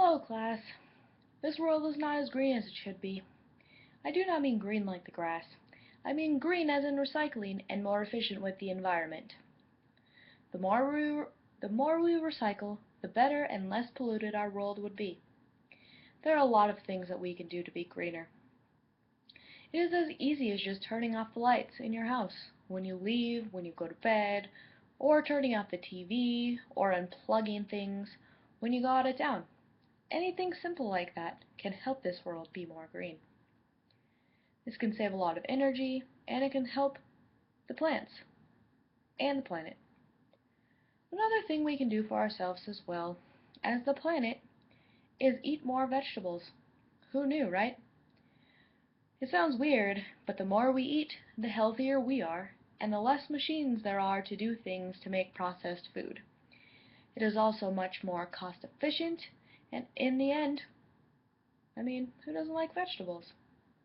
Hello, class. This world is not as green as it should be. I do not mean green like the grass. I mean green as in recycling and more efficient with the environment. The more we, the more we recycle, the better and less polluted our world would be. There are a lot of things that we can do to be greener. It is as easy as just turning off the lights in your house when you leave, when you go to bed, or turning off the TV, or unplugging things when you go out of town. Anything simple like that can help this world be more green. This can save a lot of energy, and it can help the plants and the planet. Another thing we can do for ourselves as well as the planet is eat more vegetables. Who knew, right? It sounds weird, but the more we eat, the healthier we are, and the less machines there are to do things to make processed food. It is also much more cost efficient, and in the end, who doesn't like vegetables?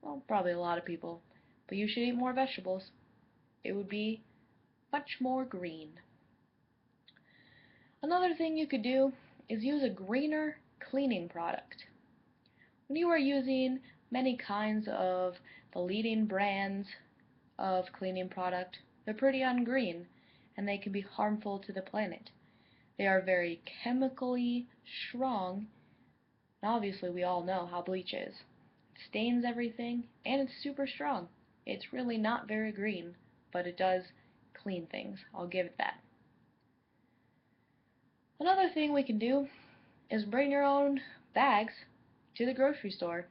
Well, probably a lot of people, but you should eat more vegetables. It would be much more green. Another thing you could do is use a greener cleaning product. When you are using many kinds of the leading brands of cleaning product, they're pretty ungreen and they can be harmful to the planet. They are very chemically strong, and obviously we all know how bleach is. It stains everything and it's super strong. It's really not very green, but it does clean things. I'll give it that. Another thing we can do is bring your own bags to the grocery store.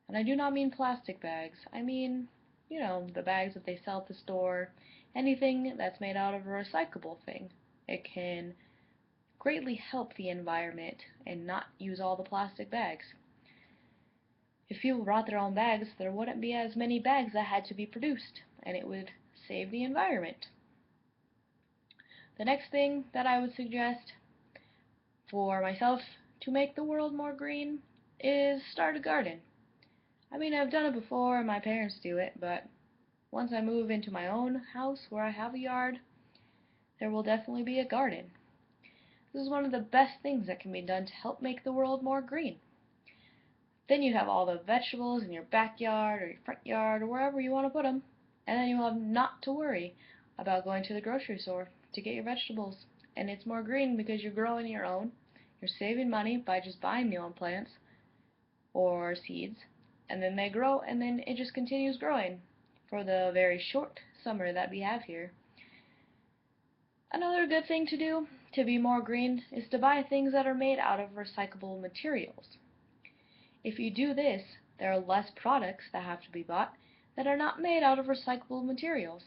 And I do not mean plastic bags. I mean, the bags that they sell at the store. Anything that's made out of a recyclable thing. It can greatly help the environment and not use all the plastic bags. If people brought their own bags, there wouldn't be as many bags that had to be produced, and it would save the environment. The next thing that I would suggest for myself to make the world more green is start a garden. I've done it before, and my parents do it, but once I move into my own house where I have a yard, there will definitely be a garden. This is one of the best things that can be done to help make the world more green. Then you have all the vegetables in your backyard or your front yard or wherever you want to put them, and then you will have not to worry about going to the grocery store to get your vegetables. And it's more green because you're growing your own. You're saving money by just buying your own plants or seeds, and then they grow, and then it just continues growing for the very short summer that we have here. Another good thing to do to be more green is to buy things that are made out of recyclable materials. If you do this, there are less products that have to be bought that are not made out of recyclable materials.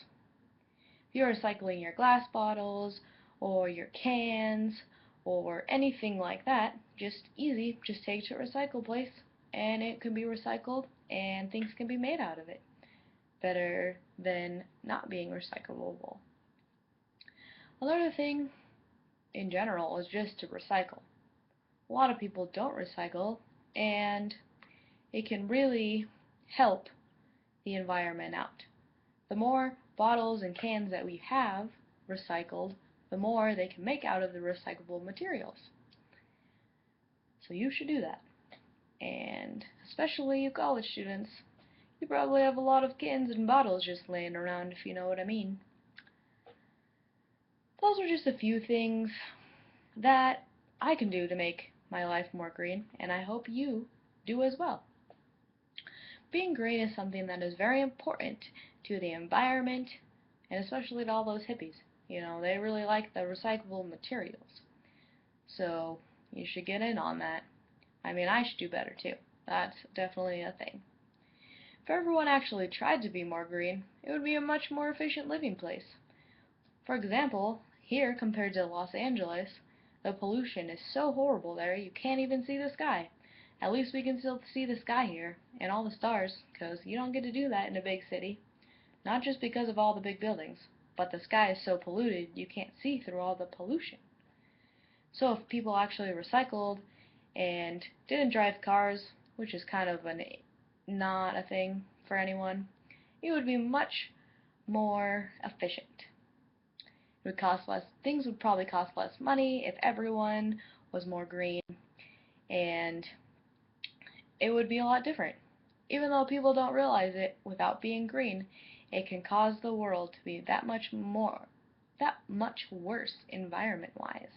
If you're recycling your glass bottles or your cans or anything like that, just take it to a recycle place and it can be recycled and things can be made out of it. Better than not being recyclable. Another thing in general is just to recycle. A lot of people don't recycle, and it can really help the environment out. The more bottles and cans that we have recycled, the more they can make out of the recyclable materials. So you should do that. And especially you college students, you probably have a lot of cans and bottles just laying around, if you know what I mean. Those are just a few things that I can do to make my life more green, and I hope you do as well. Being green is something that is very important to the environment, and especially to all those hippies. They really like the recyclable materials. So you should get in on that. I should do better too. That's definitely a thing. If everyone actually tried to be more green, it would be a much more efficient living place. For example, here compared to Los Angeles, the pollution is so horrible there you can't even see the sky. At least we can still see the sky here, and all the stars, because you don't get to do that in a big city. Not just because of all the big buildings, but the sky is so polluted you can't see through all the pollution. So if people actually recycled and didn't drive cars, which is kind of not a thing for anyone, it would be much more efficient. Things would probably cost less money if everyone was more green, and it would be a lot different. Even though people don't realize it, without being green, it can cause the world to be that much worse environment-wise.